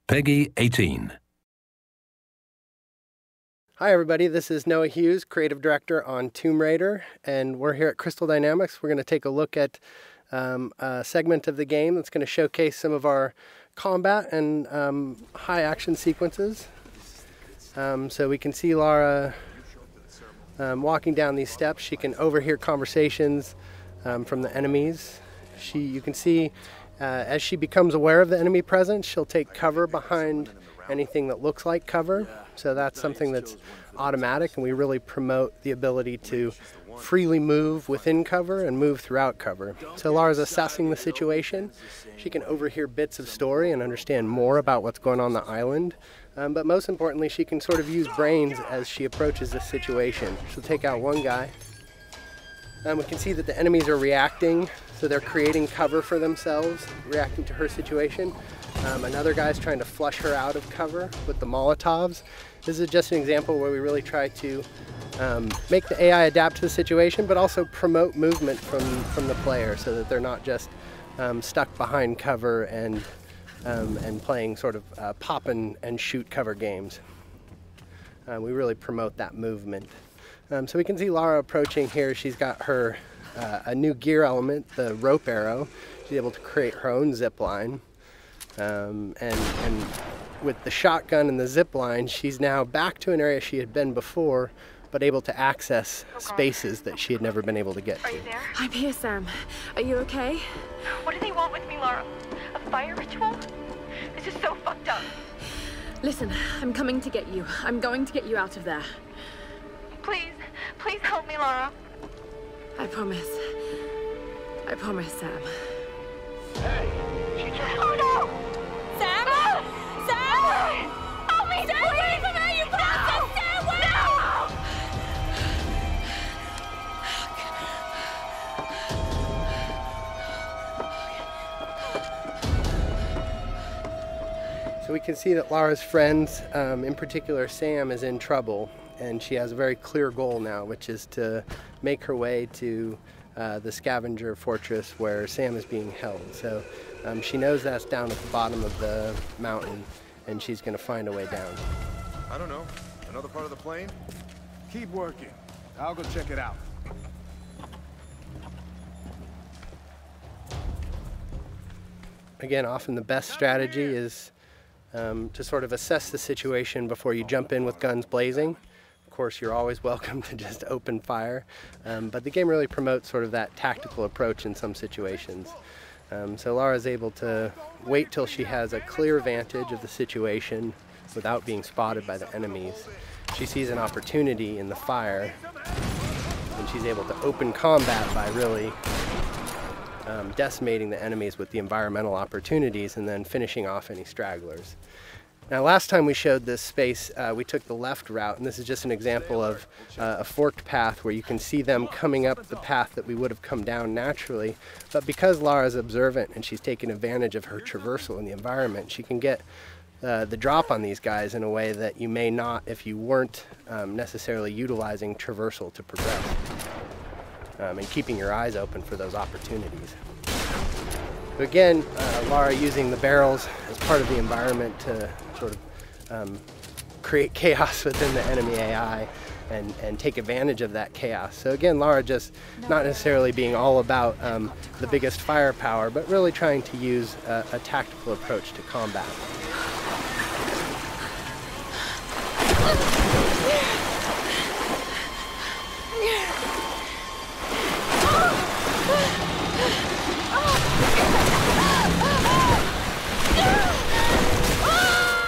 Peggy 18. Hi everybody, this is Noah Hughes, Creative Director on Tomb Raider, and we're here at Crystal Dynamics. We're going to take a look at a segment of the game that's going to showcase some of our combat and high action sequences. So we can see Lara walking down these steps. She can overhear conversations from the enemies. You can see as she becomes aware of the enemy presence, she'll take cover behind anything that looks like cover. So that's something that's automatic, and we really promote the ability to freely move within cover and move throughout cover. So Lara's assessing the situation. She can overhear bits of story and understand more about what's going on the island. But most importantly, she can sort of use brains as she approaches this situation. She'll take out one guy. We can see that the enemies are reacting, so they're creating cover for themselves, reacting to her situation. Another guy's trying to flush her out of cover with the Molotovs. This is just an example where we really try to make the AI adapt to the situation, but also promote movement from the player so that they're not just stuck behind cover and playing sort of pop and shoot cover games. We really promote that movement. So we can see Lara approaching here. She's got her a new gear element, the rope arrow. She's able to create her own zip line. And with the shotgun and the zip line, she's now back to an area she had been before, but able to access spaces that she had never been able to get to. Are you there? I'm here, Sam. Are you okay? What do they want with me, Lara? A fire ritual? This is so fucked up. Listen, I'm coming to get you. I'm going to get you out of there. Please, please help me, Lara. I promise. I promise, Sam. Hey, she just... Oh no! Sam? No! Sam! Help me, Stay away from her, you bastard! Stay away! So we can see that Lara's friends, in particular Sam, is in trouble, and she has a very clear goal now, which is to make her way to the scavenger fortress where Sam is being held. So she knows that's down at the bottom of the mountain, and she's going to find a way down. I don't know. Another part of the plane? Keep working. I'll go check it out. Again, often the best strategy is to sort of assess the situation before you jump in with guns blazing. Of course, you're always welcome to just open fire, but the game really promotes sort of that tactical approach in some situations. So Lara's able to wait till she has a clear vantage of the situation without being spotted by the enemies. She sees an opportunity in the fire, and she's able to open combat by really decimating the enemies with the environmental opportunities and then finishing off any stragglers. Now, last time we showed this space, we took the left route, and this is just an example of a forked path where you can see them coming up the path that we would have come down naturally. But because Lara's observant and she's taken advantage of her traversal in the environment, she can get the drop on these guys in a way that you may not if you weren't necessarily utilizing traversal to progress and keeping your eyes open for those opportunities. So again, Lara using the barrels as part of the environment to sort of create chaos within the enemy AI and take advantage of that chaos. So again, Lara just not necessarily being all about the biggest firepower, but really trying to use a tactical approach to combat.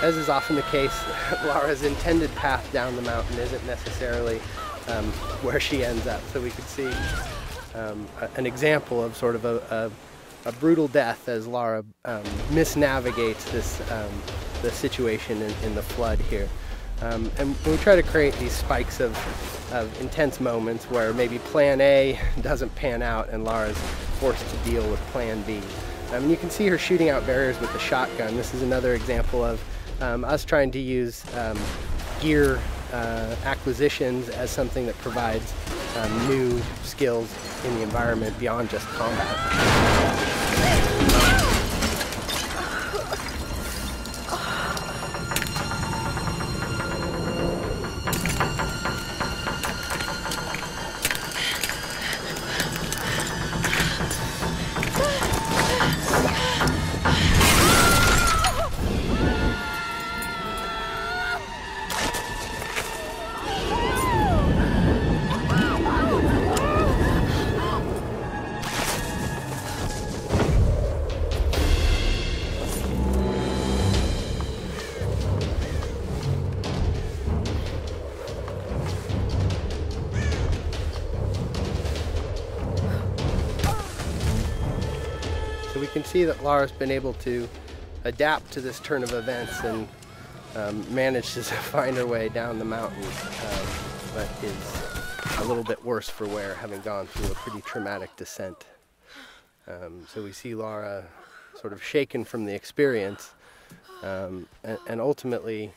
As is often the case, Lara's intended path down the mountain isn't necessarily where she ends up. So we could see an example of sort of a brutal death as Lara misnavigates the situation in the flood here. And we try to create these spikes of intense moments where maybe plan A doesn't pan out and Lara's forced to deal with plan B. And you can see her shooting out barriers with the shotgun. This is another example of us trying to use gear acquisitions as something that provides new skills in the environment beyond just combat. can see that Lara's been able to adapt to this turn of events and managed to find her way down the mountain, but is a little bit worse for wear, having gone through a pretty traumatic descent. So we see Lara sort of shaken from the experience, and ultimately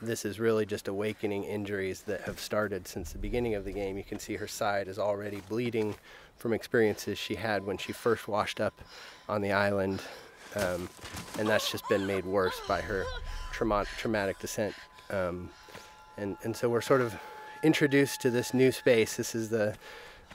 this is really just awakening injuries that have started since the beginning of the game. You can see her side is already bleeding from experiences she had when she first washed up on the island, and that's just been made worse by her traumatic descent. And so we're sort of introduced to this new space. This is the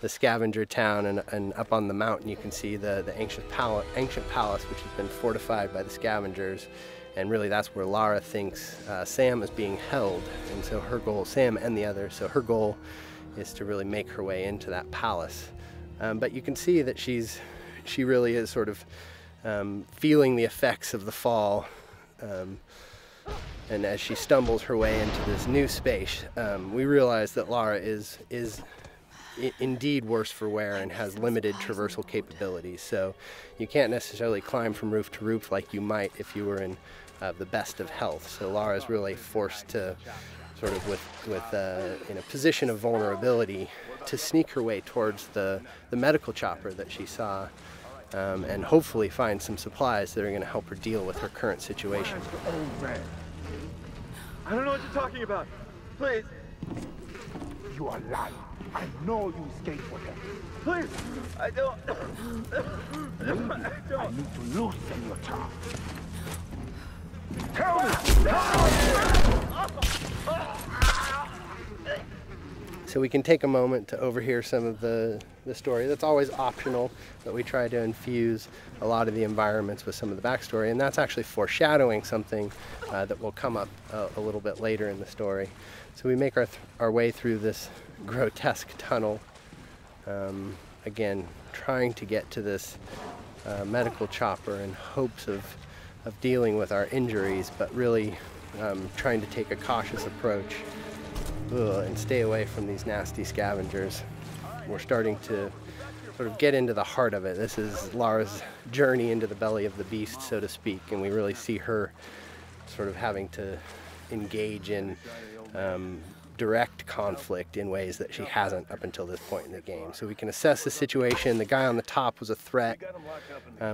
scavenger town, and up on the mountain you can see the ancient palace, which has been fortified by the scavengers, and really that's where Lara thinks Sam is being held, and so her goal, Sam and the others, so her goal is to really make her way into that palace. But you can see that she really is sort of feeling the effects of the fall, and as she stumbles her way into this new space, we realize that Lara is indeed worse for wear and has limited traversal capabilities. So you can't necessarily climb from roof to roof like you might if you were in the best of health. So Lara is really forced to sort of in a position of vulnerability to sneak her way towards the medical chopper that she saw, and hopefully find some supplies that are going to help her deal with her current situation. I don't know what you're talking about. Please. You are lying. I know you escaped with him. Please. I don't. I need to loosen your tongue. Tell me. So we can take a moment to overhear some of the story. That's always optional, but we try to infuse a lot of the environments with some of the backstory, and that's actually foreshadowing something that will come up a little bit later in the story. So we make our way through this grotesque tunnel, again trying to get to this medical chopper in hopes of dealing with our injuries, but really trying to take a cautious approach and stay away from these nasty scavengers. We're starting to sort of get into the heart of it. This is Lara's journey into the belly of the beast, so to speak, and we really see her sort of having to engage in direct conflict in ways that she hasn't up until this point in the game. So we can assess the situation. The guy on the top was a threat.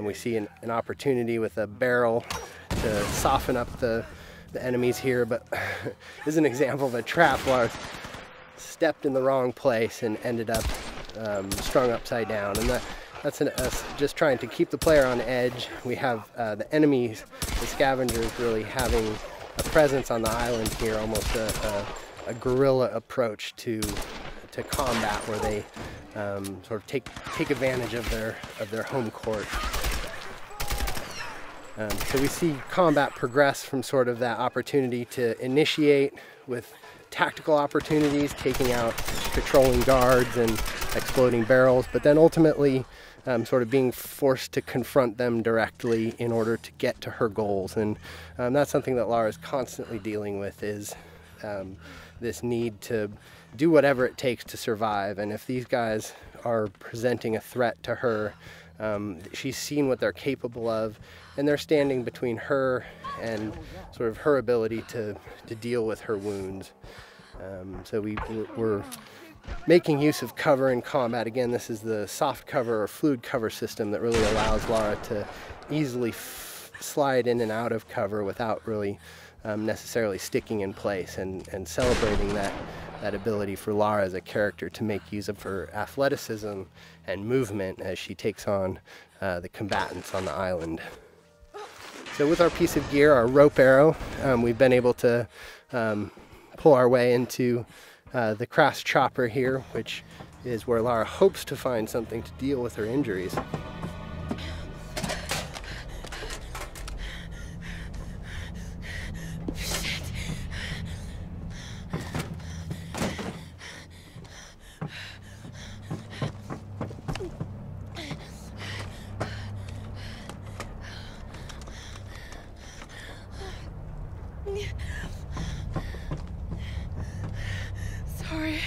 We see an opportunity with a barrel to soften up the enemies here, but this is an example of a trap where I stepped in the wrong place and ended up strung upside down, and that's us just trying to keep the player on edge. We have the enemies, the scavengers, really having a presence on the island here, almost a guerrilla approach to combat, where they sort of take advantage of their home court. So we see combat progress from sort of that opportunity to initiate with tactical opportunities, taking out patrolling guards and exploding barrels, but then ultimately sort of being forced to confront them directly in order to get to her goals. And that's something that Lara is constantly dealing with, is this need to do whatever it takes to survive. And if these guys are presenting a threat to her, she's seen what they're capable of, and they're standing between her and sort of her ability to deal with her wounds. So we're making use of cover in combat. Again, this is the soft cover or fluid cover system that really allows Lara to easily slide in and out of cover without really necessarily sticking in place, and celebrating that ability for Lara as a character to make use of her athleticism and movement as she takes on the combatants on the island. So with our piece of gear, our rope arrow, we've been able to pull our way into the crass chopper here, which is where Lara hopes to find something to deal with her injuries. Sorry.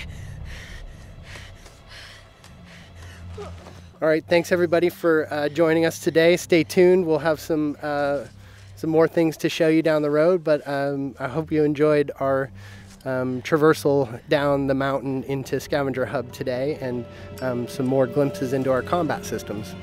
All right, thanks everybody for joining us today. Stay tuned. We'll have some more things to show you down the road, but I hope you enjoyed our traversal down the mountain into Scavenger Hub today, and some more glimpses into our combat systems.